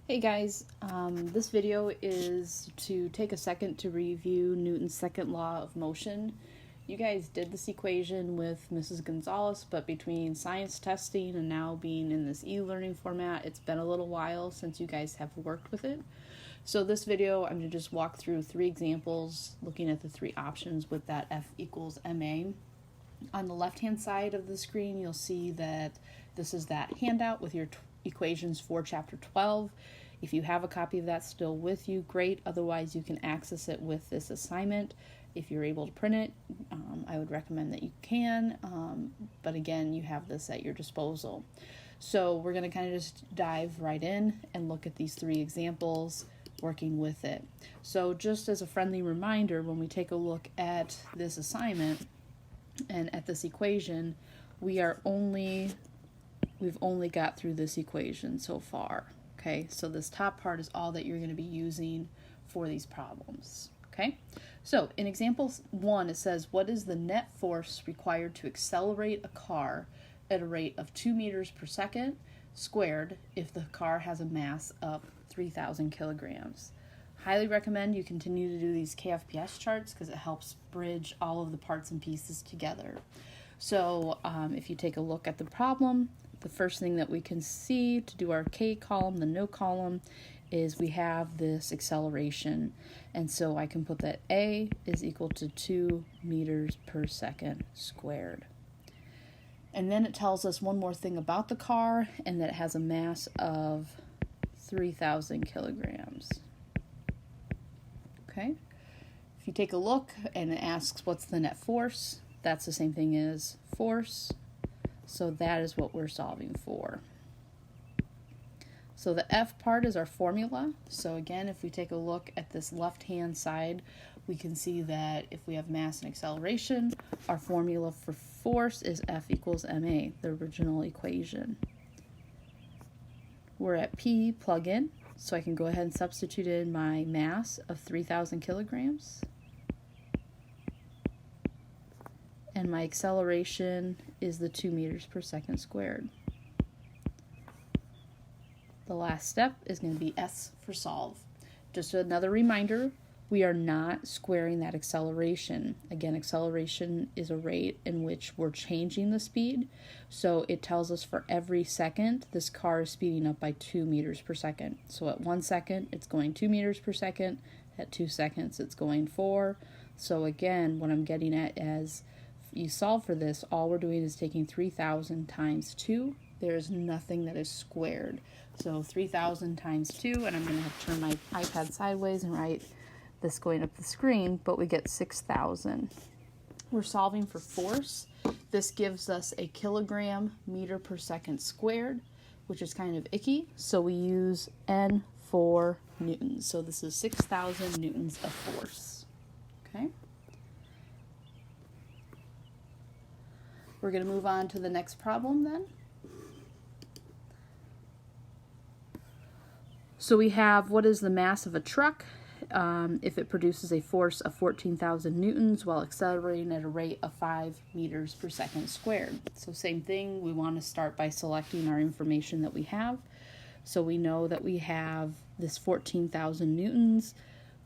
Hey guys, this video is to take a second to review Newton's second law of motion. You guys did this equation with Mrs. Gonzalez, but between science testing and now being in this e-learning format, it's been a little while since you guys have worked with it. So this video, I'm going to just walk through 3 examples looking at the 3 options with that F equals ma. On the left-hand side of the screen, you'll see that this is that handout with your equations for chapter 12. If you have a copy of that still with you, great. Otherwise, you can access it with this assignment. If you're able to print it, I would recommend that you can. But again, you have this at your disposal. So we're going to kind of just dive right in and look at these 3 examples working with it. So just as a friendly reminder, when we take a look at this assignment and at this equation, we've only got through this equation so far. Okay, so this top part is all that you're going to be using for these problems. Okay, so in example 1, it says, what is the net force required to accelerate a car at a rate of 2 meters per second squared if the car has a mass of 3,000 kilograms? Highly recommend you continue to do these KFPS charts because it helps bridge all of the parts and pieces together. So if you take a look at the problem, the first thing that we can see to do our K column, the no column, is we have this acceleration. And so I can put that A is equal to 2 meters per second squared. And then it tells us one more thing about the car, and that it has a mass of 3,000 kilograms. Okay, if you take a look and it asks what's the net force, that's the same thing as force. So that is what we're solving for. So the F part is our formula. So again, if we take a look at this left-hand side, we can see that if we have mass and acceleration, our formula for force is F equals ma, the original equation. We're at P, plug in, so I can go ahead and substitute in my mass of 3,000 kilograms. And my acceleration is the 2 meters per second squared. The last step is going to be S for solve. Just another reminder, we are not squaring that acceleration. Again, acceleration is a rate in which we're changing the speed. So it tells us for every second, this car is speeding up by 2 meters per second. So at 1 second, it's going 2 meters per second. At 2 seconds, it's going 4. So again, what I'm getting at is, you solve for this, all we're doing is taking 3,000 times 2. There's nothing that is squared. So 3,000 times 2, and I'm going to have to turn my iPad sideways and write this going up the screen, but we get 6,000. We're solving for force. This gives us a kilogram meter per second squared, which is kind of icky, so we use N for newtons. So this is 6,000 newtons of force. Okay. We're going to move on to the next problem then. So we have, what is the mass of a truck if it produces a force of 14,000 newtons while accelerating at a rate of 5 meters per second squared? So same thing, we want to start by selecting our information that we have. So we know that we have this 14,000 newtons.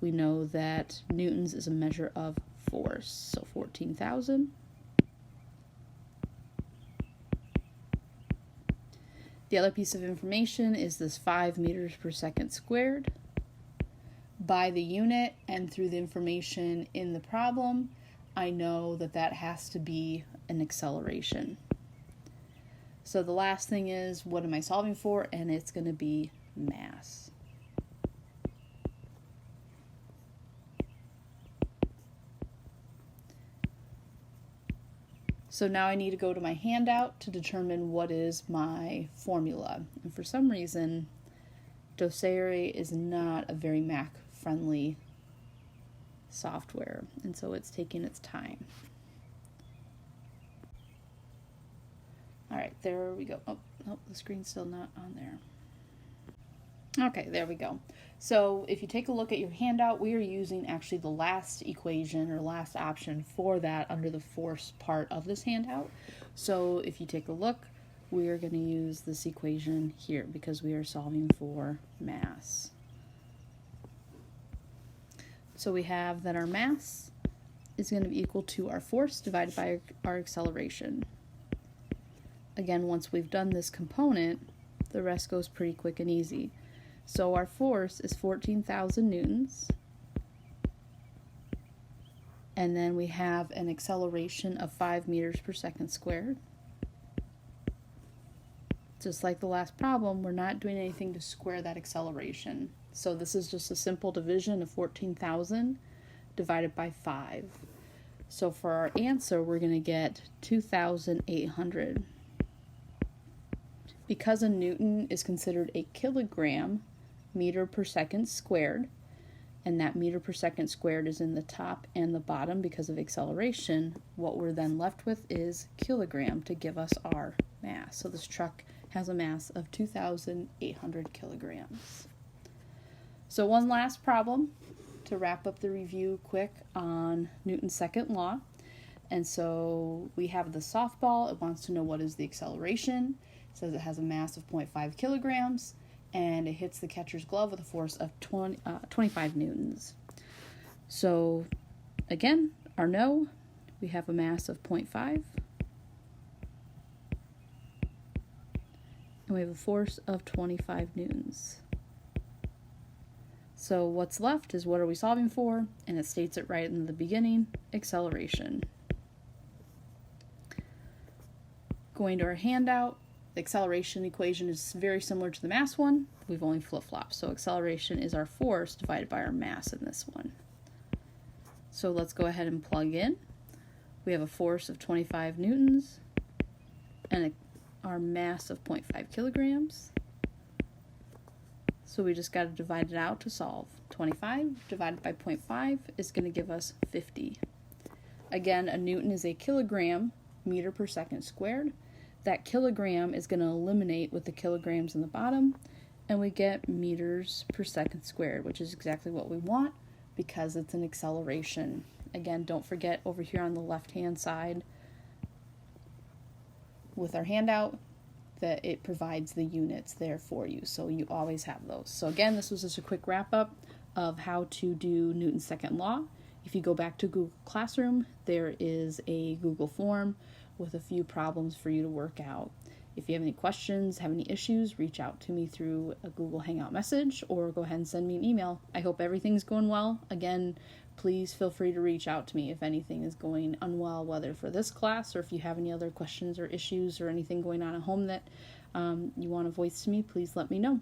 We know that newtons is a measure of force. So 14,000. The other piece of information is this 5 meters per second squared. By the unit and through the information in the problem, I know that that has to be an acceleration. So the last thing is, what am I solving for? And it's going to be mass. So now I need to go to my handout to determine what is my formula. And for some reason, Docere is not a very Mac-friendly software, and so it's taking its time. All right, there we go. Oh, the screen's still not on there. Okay, there we go. So if you take a look at your handout, we are using actually the last equation or last option for that under the force part of this handout. So if you take a look, we are going to use this equation here because we are solving for mass. So we have that our mass is going to be equal to our force divided by our acceleration. Again, once we've done this component, the rest goes pretty quick and easy. So our force is 14,000 newtons. And then we have an acceleration of 5 meters per second squared. Just like the last problem, we're not doing anything to square that acceleration. So this is just a simple division of 14,000 divided by 5. So for our answer, we're going to get 2,800. Because a newton is considered a kilogram meter per second squared, and that meter per second squared is in the top and the bottom because of acceleration, what we're then left with is kilogram to give us our mass. So this truck has a mass of 2,800 kilograms. So one last problem to wrap up the review quick on Newton's second law. And so we have the softball. It wants to know what is the acceleration. It says it has a mass of 0.5 kilograms and it hits the catcher's glove with a force of 25 newtons. So again, our no, we have a mass of 0.5. And we have a force of 25 newtons. So what's left is what are we solving for? And it states it right in the beginning, acceleration. Going to our handout, the acceleration equation is very similar to the mass one. We've only flip-flopped. So acceleration is our force divided by our mass in this one. So let's go ahead and plug in. We have a force of 25 newtons and our mass of 0.5 kilograms. So we just got to divide it out to solve. 25 divided by 0.5 is going to give us 50. Again, a newton is a kilogram meter per second squared. That kilogram is going to eliminate with the kilograms in the bottom, and we get meters per second squared, which is exactly what we want because it's an acceleration. Again, don't forget over here on the left-hand side with our handout that it provides the units there for you, so you always have those. So again, this was just a quick wrap-up of how to do Newton's second law. If you go back to Google Classroom, there is a Google form with a few problems for you to work out. If you have any questions, have any issues, reach out to me through a Google Hangout message or go ahead and send me an email. I hope everything's going well. Again, please feel free to reach out to me if anything is going unwell, whether for this class or if you have any other questions or issues or anything going on at home that you want to voice to me, please let me know.